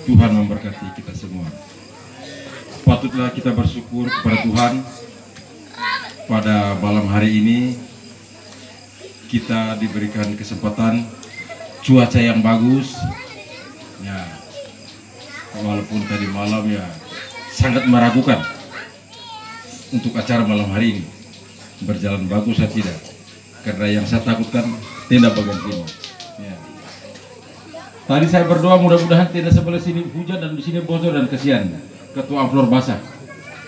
Tuhan memberkati kita semua. Patutlah kita bersyukur kepada Tuhan pada malam hari ini kita diberikan kesempatan cuaca yang bagus. Ya, walaupun tadi malam ya sangat meragukan untuk acara malam hari ini berjalan bagus atau tidak, karena yang saya takutkan tenda bagian sini. Ya. Tadi saya berdoa mudah-mudahan tenda sebelah sini hujan dan di sini bocor dan kesian ketua amplor basah.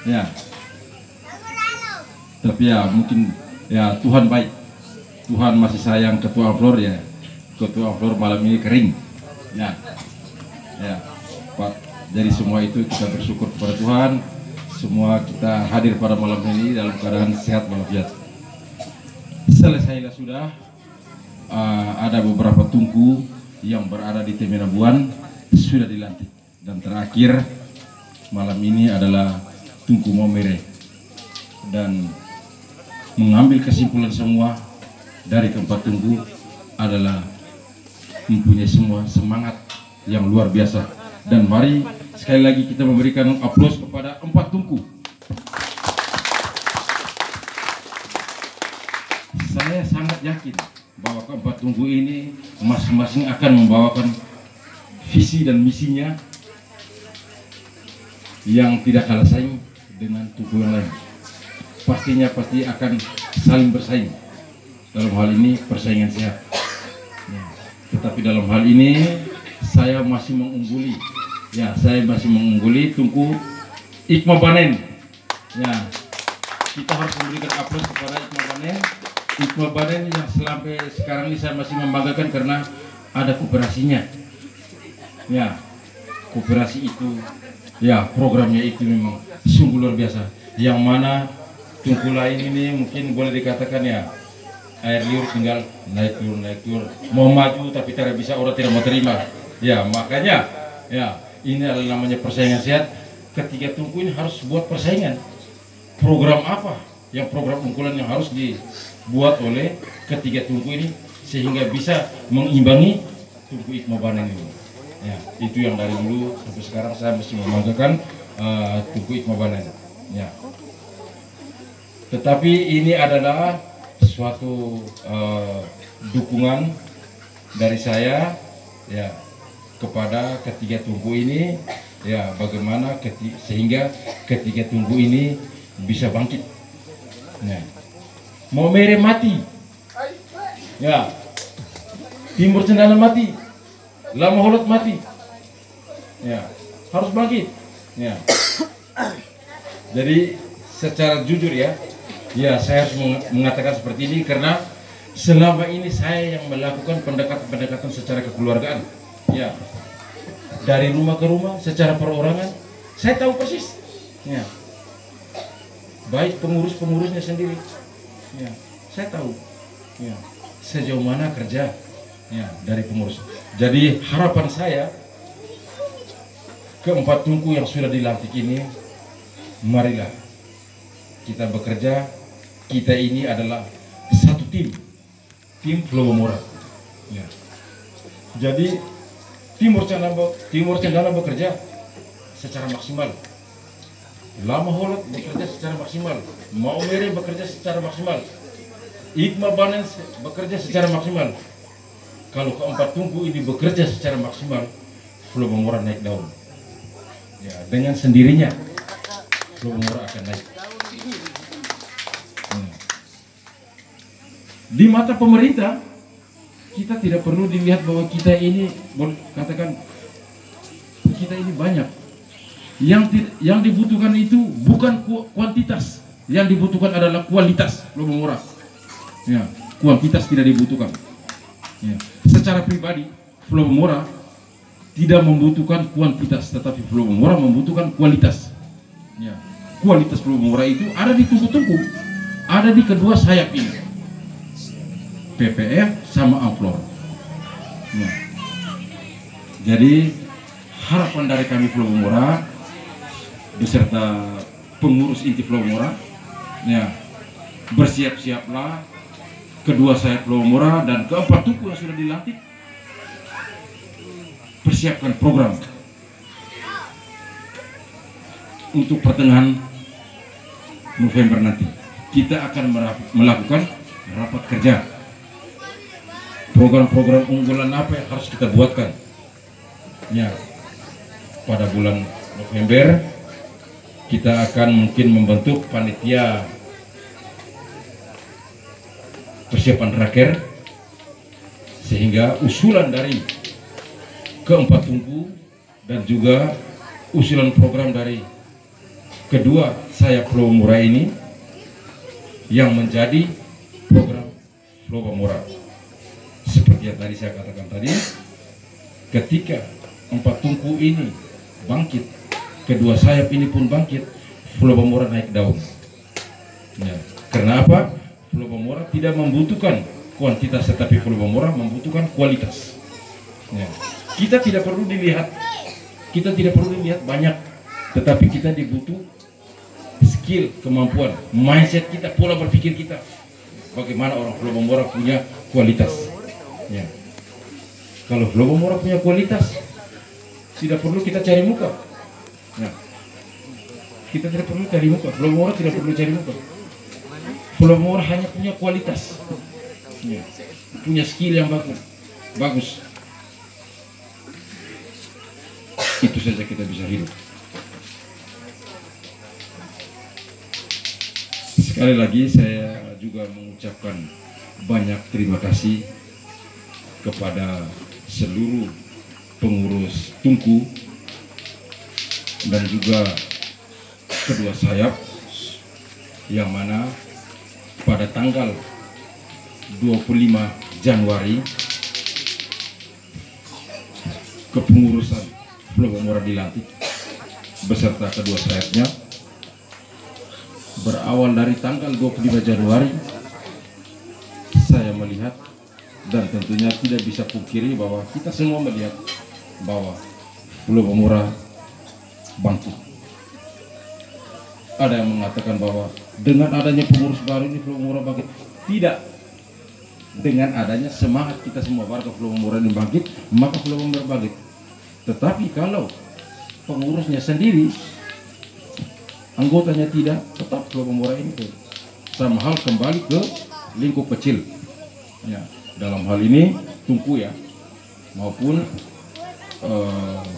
Ya. Tapi ya mungkin ya Tuhan baik, Tuhan masih sayang ketua amplor ya. Ketua amplor malam ini kering. Ya. Ya. Pak. Jadi semua itu kita bersyukur kepada Tuhan. Semua kita hadir pada malam ini dalam keadaan sehat walafiat. Selesailah sudah, ada beberapa tungku yang berada di Temenabuan sudah dilantik, dan terakhir malam ini adalah tungku Maumere, dan mengambil kesimpulan semua dari keempat tungku adalah mempunyai semua semangat yang luar biasa. Dan mari sekali lagi kita memberikan aplaus kepada empat tungku. Saya sangat yakin bahwa keempat tungku ini masing-masing akan membawakan visi dan misinya yang tidak kalah saing dengan tungku yang lain. Pastinya pasti akan saling bersaing. Dalam hal ini persaingan sehat. Ya. Tetapi dalam hal ini saya masih mengungguli. Ya, saya masih mengungguli tungku Ikma Banen. Ya, kita harus memberikan aplaus kepada Ikma Banen. Ikma Banen yang sampai sekarang ini saya masih membanggakan karena ada kooperasinya. Ya, kooperasi itu, ya programnya itu memang sungguh luar biasa. Yang mana tungku lain ini mungkin boleh dikatakan ya air liur tinggal naik turun, mau maju tapi tidak bisa, orang tidak mau terima. Ya, makanya ya ini adalah namanya persaingan sehat. Ketiga tungku ini harus buat persaingan. Program apa yang program unggulan yang harus dibuat oleh ketiga tungku ini sehingga bisa mengimbangi tungku Ikma Banen ini. Ya, itu yang dari dulu sampai sekarang saya mesti membanggakan tungku Ikma Banen. Ya. Tetapi ini adalah suatu dukungan dari saya ya kepada ketiga tungku ini, ya bagaimana sehingga ketiga tungku ini bisa bangkit. Ya. Maumere mati, ya Timur Cendana mati, Lamaholot mati, ya harus bangkit. Ya. Jadi secara jujur ya saya harus mengatakan seperti ini karena selama ini saya yang melakukan pendekatan secara kekeluargaan. Ya, dari rumah ke rumah secara perorangan saya tahu persis. Ya, baik pengurusnya sendiri. Ya, saya tahu. Ya, sejauh mana kerja ya dari pengurus. Jadi harapan saya keempat tungku yang sudah dilantik ini, marilah kita bekerja. Kita ini adalah satu tim Flow Mora. Ya. Jadi Timur Cendana bekerja secara maksimal, Lamaholot bekerja secara maksimal, Maumere bekerja secara maksimal, Ikma Banen bekerja secara maksimal. Kalau keempat tungku ini bekerja secara maksimal, Flow Mora naik daun. Ya, dengan sendirinya Flow Mora akan naik. Di mata pemerintah kita tidak perlu dilihat bahwa kita ini, katakan kita ini banyak. Yang dibutuhkan itu bukan kuantitas, yang dibutuhkan adalah kualitas. Flow Mora. Ya, kuantitas tidak dibutuhkan. Ya. Secara pribadi, Flow Mora tidak membutuhkan kuantitas, tetapi Flow Mora membutuhkan kualitas. Ya. Kualitas Flow Mora itu ada di tungku-tungku, ada di kedua sayap ini. PPF sama amplor. Ya. Jadi harapan dari kami Flow Mora beserta pengurus inti Flow Mora, ya bersiap-siaplah kedua sayap Flow Mora dan keempat tungku yang sudah dilantik persiapkan program untuk pertengahan November nanti. Kita akan melakukan rapat kerja. Program-program unggulan apa yang harus kita buatkan? Ya, pada bulan November kita akan mungkin membentuk panitia persiapan raker, sehingga usulan dari keempat tungku dan juga usulan program dari kedua sayap Pulau Bamora ini yang menjadi program Pulau Bamora. Seperti yang tadi saya katakan tadi, ketika empat tungku ini bangkit, kedua sayap ini pun bangkit, Pulau Bamora naik daun. Ya, karena apa? Pulau Bamora tidak membutuhkan kuantitas, tetapi Pulau Bamora membutuhkan kualitas. Ya. Kita tidak perlu dilihat banyak, tetapi kita dibutuh skill, kemampuan, mindset kita, pola berpikir kita. Bagaimana orang Pulau Bamora punya kualitas. Ya. Kalau Pulau Bamora punya kualitas, tidak perlu kita cari muka. Ya. Kita tidak perlu cari muka. Pulau Bamora tidak perlu cari muka. Pulau Bamora hanya punya kualitas. Ya. Punya skill yang bagus. Itu saja kita bisa hidup. Sekali lagi saya juga mengucapkan banyak terima kasih kepada seluruh pengurus tungku dan juga kedua sayap, yang mana pada tanggal 25 Januari kepengurusan Pulau Bamora dilantik beserta kedua sayapnya. Berawal dari tanggal 25 Januari saya melihat, dan tentunya tidak bisa pungkiri bahwa kita semua melihat bahwa Pulau Bamora bangkit. Ada yang mengatakan bahwa dengan adanya pengurus baru ini Pulau Bamora bangkit. Tidak. Dengan adanya semangat kita semua warga Pulau Bamora ini bangkit, maka Pulau Bamora bangkit. Tetapi kalau pengurusnya sendiri, anggotanya tidak, tetap Pulau Bamora ini sama hal kembali ke lingkup kecil. Ya, dalam hal ini tungku ya, maupun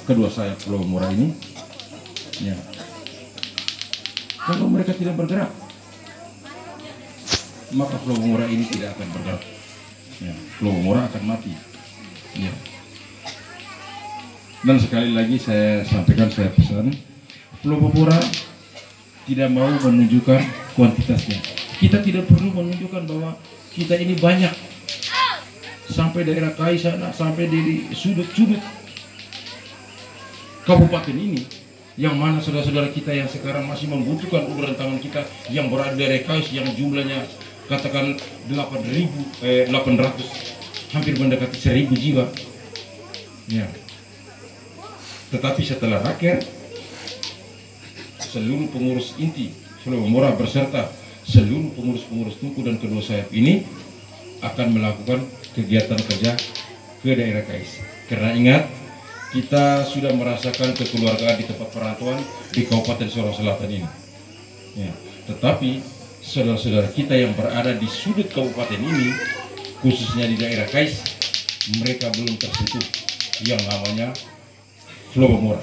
kedua sayap Pulau Bamora ini. Ya, kalau mereka tidak bergerak, maka Pulau Bamora ini tidak akan bergerak. Ya, Pulau Bamora akan mati. Ya. Dan sekali lagi saya sampaikan, saya pesan, Pulau Bamora tidak mau menunjukkan kuantitasnya. Kita tidak perlu menunjukkan bahwa kita ini banyak, sampai daerah KAI sana, sampai dari sudut-sudut kabupaten ini, yang mana saudara-saudara kita yang sekarang masih membutuhkan uluran tangan kita yang berada di daerah KAI yang jumlahnya katakan 800, hampir mendekati 1000 jiwa. Ya. Tetapi setelah raker, seluruh pengurus inti Pulau Bamora beserta seluruh pengurus-pengurus tungku dan kedua sayap ini akan melakukan kegiatan kerja ke daerah KAIS. Karena ingat, kita sudah merasakan kekeluargaan di tempat perantauan di Kabupaten Sorong Selatan ini. Ya. Tetapi saudara-saudara kita yang berada di sudut kabupaten ini, khususnya di daerah KAIS, mereka belum tersentuh yang namanya Pulau Bamora.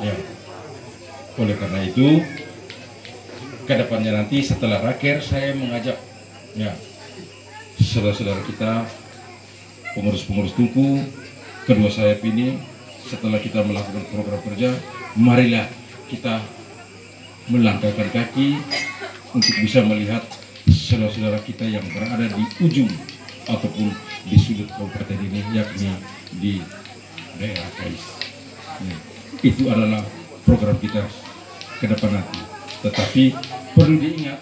Ya. Oleh karena itu, kedepannya nanti setelah raker, saya mengajak ya saudara-saudara kita, pengurus-pengurus tungku, kedua sayap ini, setelah kita melakukan program kerja, marilah kita melangkahkan kaki untuk bisa melihat saudara-saudara kita yang berada di ujung ataupun di sudut kabupaten ini, yakni di daerah KAIS. Ya, itu adalah program kita ke depan nanti. Tetapi perlu diingat,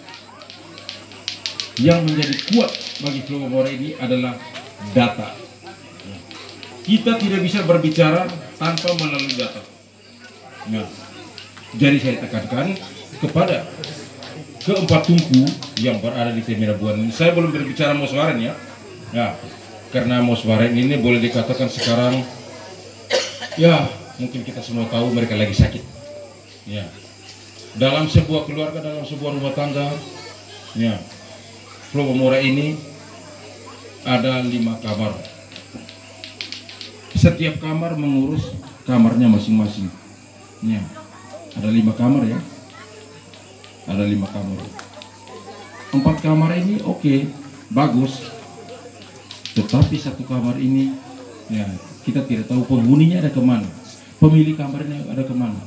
yang menjadi kuat bagi Pulau Bamora ini adalah data. Kita tidak bisa berbicara tanpa melalui data. Nah, jadi saya tekankan kepada keempat tungku yang berada di Temirabuan ini. Saya belum berbicara Moswaren ya. Nah, karena Moswaren ini boleh dikatakan sekarang Ya, mungkin kita semua tahu mereka lagi sakit. Ya, dalam sebuah keluarga, dalam sebuah rumah tangga, ya, Pulau Bamora ini ada 5 kamar. Setiap kamar mengurus kamarnya masing-masing. Ya, ada 5 kamar ya. Ada 5 kamar. 4 kamar ini oke, bagus. Tetapi 1 kamar ini, ya, kita tidak tahu penghuninya ada kemana, pemilik kamarnya ada kemana.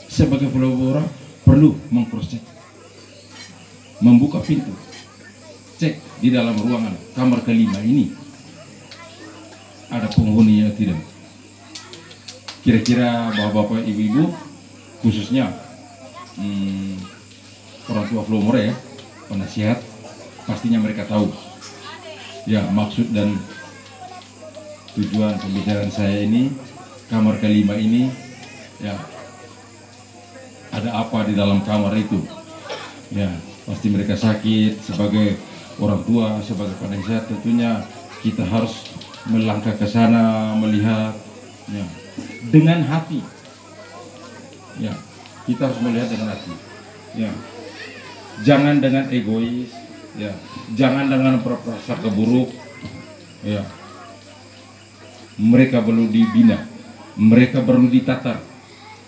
Sebagai Pulau Bamora perlu mengcross-check, membuka pintu, cek di dalam ruangan kamar kelima ini ada penghuninya tidak. Kira-kira bapak-bapak, ibu-ibu, khususnya orang tua Pulau Bamora ya, penasihat, pastinya mereka tahu ya maksud dan tujuan pembicaraan saya ini. Kamar kelima ini, ya, ada apa di dalam kamar itu? Ya, pasti mereka sakit. Sebagai orang tua, sebagai penasihat, tentunya kita harus melangkah ke sana, melihat, ya, dengan hati. Ya, kita harus melihat dengan hati. Ya, jangan dengan egois. Ya, jangan dengan prasangka buruk. Ya, mereka perlu dibina, mereka perlu ditatar,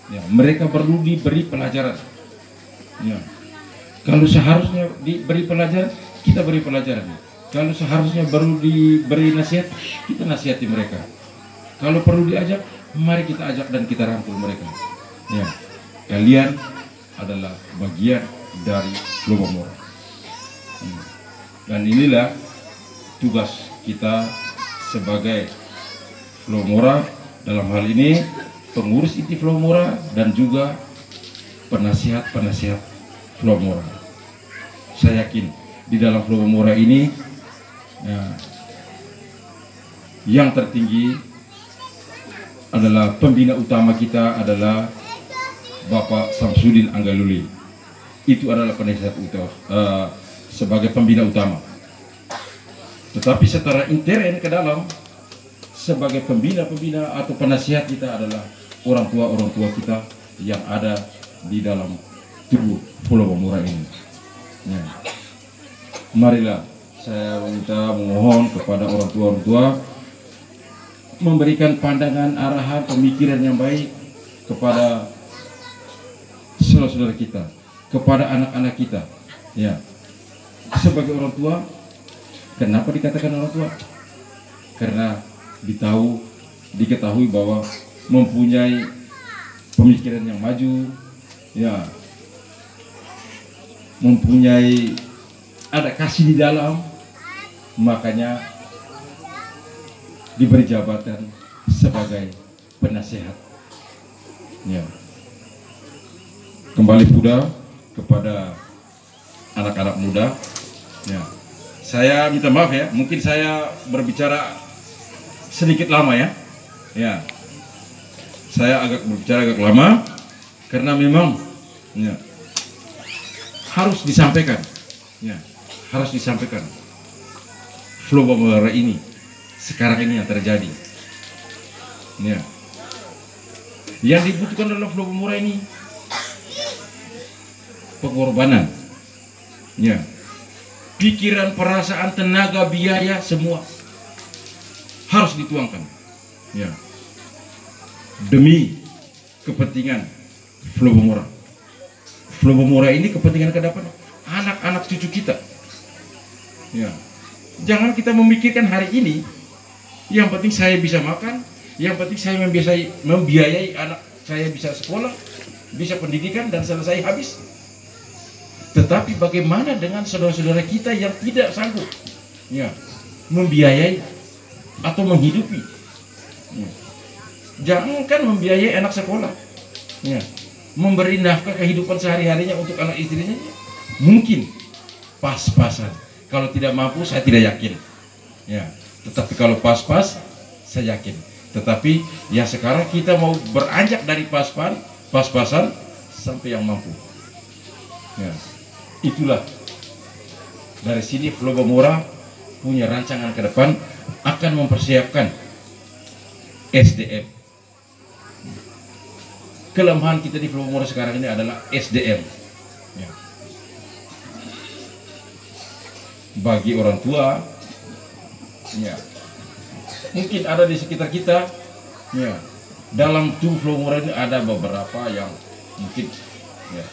ya, mereka perlu diberi pelajaran. Ya, kalau seharusnya diberi pelajaran, kita beri pelajaran. Kalau seharusnya baru diberi nasihat, kita nasihati mereka. Kalau perlu diajak, mari kita ajak dan kita rangkul mereka. Ya, kalian adalah bagian dari Pulau Bamora. Dan inilah tugas kita sebagai Pulau Bamora, dalam hal ini pengurus inti Pulau Bamora dan juga penasihat-penasihat Pulau Bamora. Saya yakin di dalam Pulau Bamora ini, ya, yang tertinggi adalah pembina utama kita adalah Bapak Samsudin Anggaluli. Itu adalah penasihat utama, sebagai pembina utama. Tetapi secara intern ke dalam, sebagai pembina-pembina atau penasihat kita adalah orang tua kita yang ada di dalam tubuh Pulau Bamora ini. Ya. Marilah saya memohon kepada orang tua memberikan pandangan, arahan, pemikiran yang baik kepada saudara-saudara kita, kepada anak-anak kita. Ya, sebagai orang tua, kenapa dikatakan orang tua? Karena diketahui bahwa mempunyai pemikiran yang maju, ya, mempunyai ada kasih di dalam, makanya diberi jabatan sebagai penasehat. Ya. Kembali pula kepada anak-anak muda. Ya. Saya minta maaf ya, mungkin saya berbicara sedikit lama ya. Ya. Saya berbicara agak lama karena memang, ya, harus disampaikan. Ya, harus disampaikan. Pulau Bamora ini sekarang ini yang terjadi. Ya. Yang dibutuhkan dalam Pulau Bamora ini pengorbanan. Ya. Pikiran, perasaan, tenaga, biaya, semua harus dituangkan. Ya. Demi kepentingan Pulau Bamora. Pulau Bamora ini kepentingan ke depan anak-anak cucu kita. Ya. Jangan kita memikirkan hari ini, yang penting saya bisa makan, yang penting saya membiayai anak saya bisa sekolah, bisa pendidikan dan selesai habis. Tetapi bagaimana dengan saudara-saudara kita yang tidak sanggup, ya, membiayai atau menghidupi? Ya. Jangankan membiayai anak sekolah, ya, memberi nafkah kehidupan sehari-harinya untuk anak istrinya, mungkin pas-pasan. Kalau tidak mampu, saya tidak yakin. Ya, tetapi kalau pas-pas, saya yakin. Tetapi ya sekarang kita mau beranjak dari pas-pasan sampai yang mampu. Ya, itulah dari sini Pulau Bamora punya rancangan ke depan akan mempersiapkan SDM kelemahan kita di Pulau Mora sekarang ini adalah SDM. Ya. Bagi orang tua, ya, mungkin ada di sekitar kita, ya, dalam Pulau Mora ini ada beberapa yang mungkin, ya,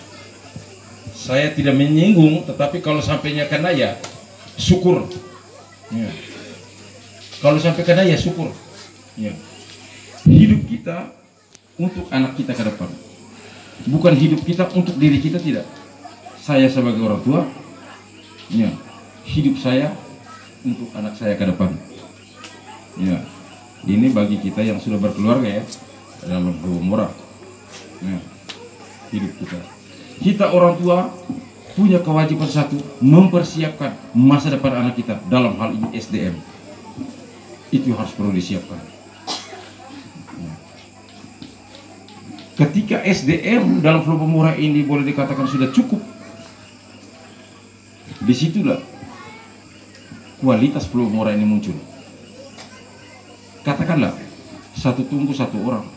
saya tidak menyinggung, tetapi kalau sampainya kena ya syukur, ya. Kalau sampai kena ya syukur, ya. Hidup kita untuk anak kita ke depan, bukan hidup kita untuk diri kita, tidak. Saya sebagai orang tua, ya, hidup saya untuk anak saya ke depan, ya. Ini bagi kita yang sudah berkeluarga, ya, dalam Pulau Mora, ya. Hidup kita orang tua punya kewajiban satu, mempersiapkan masa depan anak kita, dalam hal ini SDM. Itu harus perlu disiapkan. Ketika SDM dalam Pulau Mora ini boleh dikatakan sudah cukup, disitulah kualitas Pulau Mora ini muncul. Katakanlah satu tungku satu orang,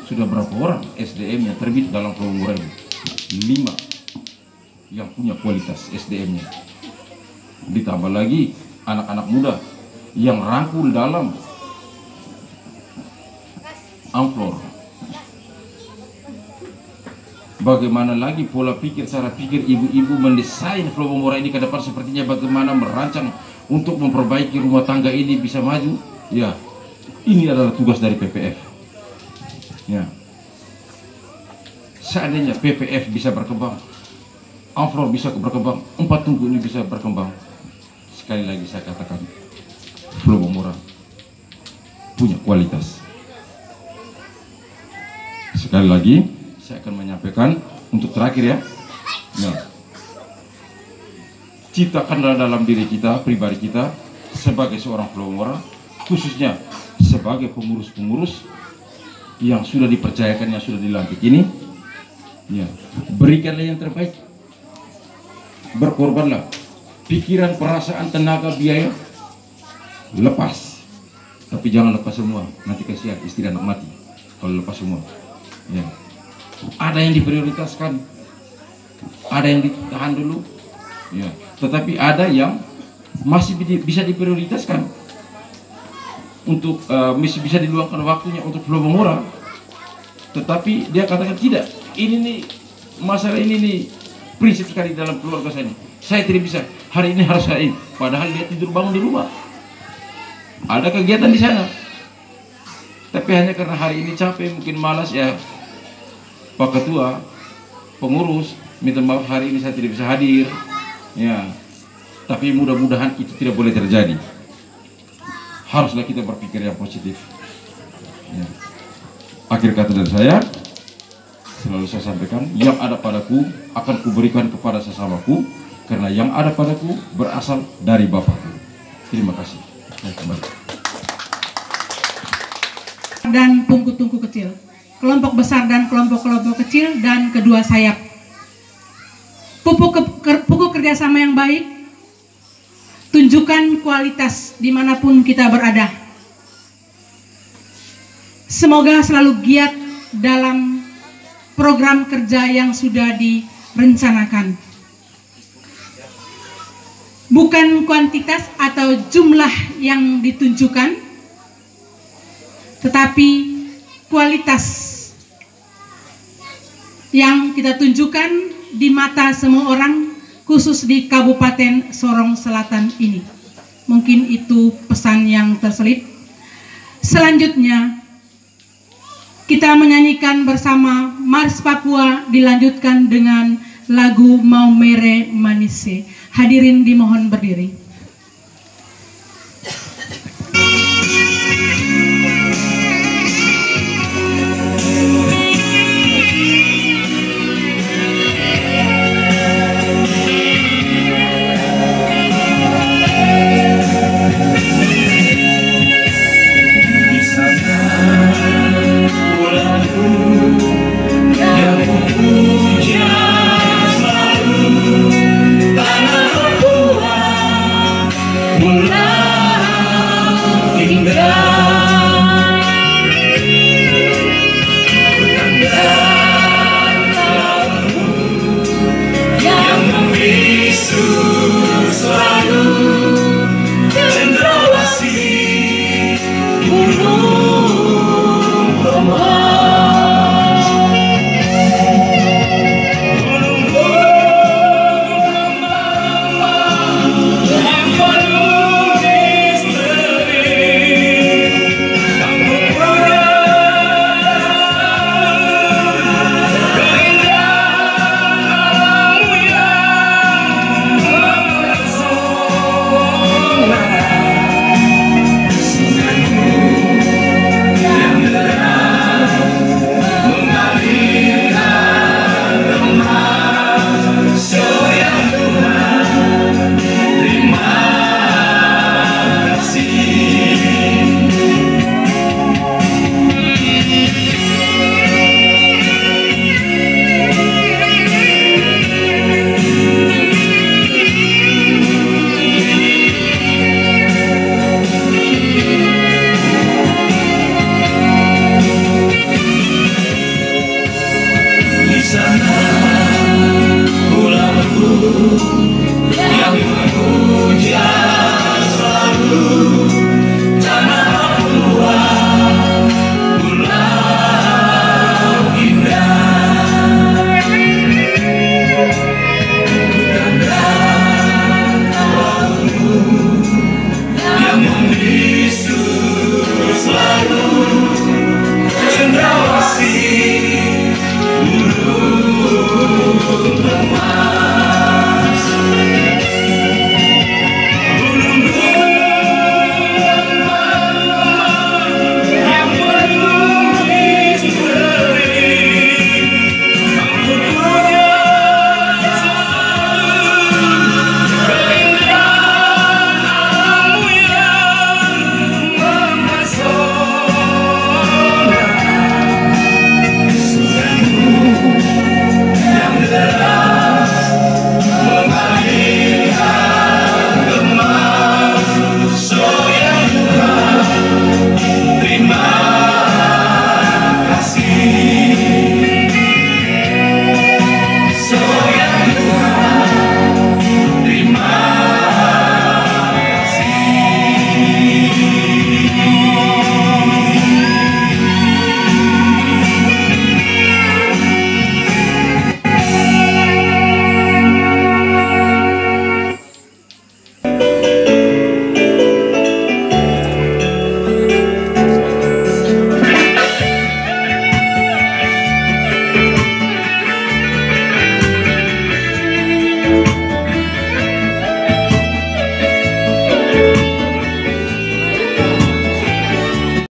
sudah berapa orang SDM yang terbit dalam Pulau Mora ini? 5 yang punya kualitas SDM-nya. Ditambah lagi anak-anak muda yang rangkul dalam Amplor. Bagaimana lagi pola pikir, cara pikir ibu-ibu mendesain Pulau Mora ini ke depan, sepertinya bagaimana merancang untuk memperbaiki rumah tangga ini bisa maju. Ya, ini adalah tugas dari PPF. Ya, seandainya PPF bisa berkembang, Amplor bisa berkembang, 4 tungku ini bisa berkembang. Sekali lagi saya katakan, Pulau Mora punya kualitas. Sekali lagi saya akan menyampaikan untuk terakhir, ya. Nah, ciptakanlah dalam diri kita, pribadi kita, sebagai seorang Pulau Mora, khususnya sebagai pengurus-pengurus yang sudah dipercayakan, yang sudah dilantik ini, ya, berikanlah yang terbaik. Berkorbanlah pikiran, perasaan, tenaga, biaya, lepas, tapi jangan lepas semua, nanti kasihan istri anak mati kalau lepas semua, ya. Ada yang diprioritaskan, ada yang ditahan dulu, ya, tetapi ada yang masih bisa diprioritaskan untuk bisa diluangkan waktunya untuk Pulau Mora, tetapi dia katakan tidak, ini nih masalah ini nih prinsip sekali dalam keluarga saya tidak bisa, hari ini harus saya ini, padahal dia tidur bangun di rumah, ada kegiatan di sana, tapi hanya karena hari ini capek, mungkin malas, ya Pak Ketua, pengurus, minta maaf hari ini saya tidak bisa hadir, ya. Tapi mudah-mudahan itu tidak boleh terjadi. Haruslah kita berpikir yang positif, ya. Akhir kata dari saya, selalu saya sampaikan, yang ada padaku akan kuberikan kepada sesamaku, karena yang ada padaku berasal dari Bapakku. Terima kasih. Kembali. Dan tungku-tungku kecil, kelompok besar dan kelompok-kelompok kecil, dan kedua sayap. Pupuk kerjasama yang baik, tunjukkan kualitas dimanapun kita berada. Semoga selalu giat dalam program kerja yang sudah direncanakan. Bukan kuantitas atau jumlah yang ditunjukkan, tetapi kualitas yang kita tunjukkan di mata semua orang, khusus di Kabupaten Sorong Selatan ini. Mungkin itu pesan yang terselip. Selanjutnya kita menyanyikan bersama Mars Papua, dilanjutkan dengan lagu Maumere Manise. Hadirin dimohon berdiri.